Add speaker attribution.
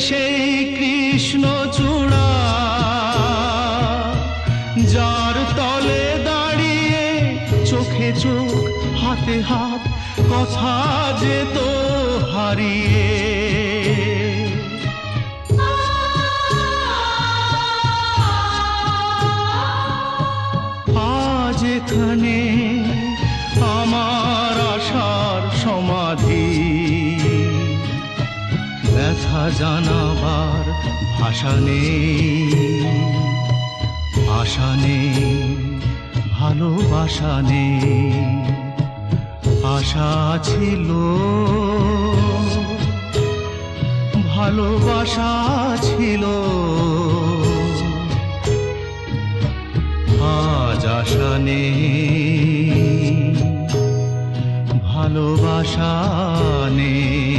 Speaker 1: সেই কৃষ্ণচূড়া, যার তলে দাঁড়িয়ে চোখে চোখ হাতে হাত কথা যেত হারিয়ে। আজ এখানে আমার আশার সমাধি, ব্যথা জানাবার ভাষা নেই, আশা নেই, ভালোবাসা নেই। আশা ছিল, ভালোবাসা ছিল, আজ আশা নেই, ভালোবাসা নেই।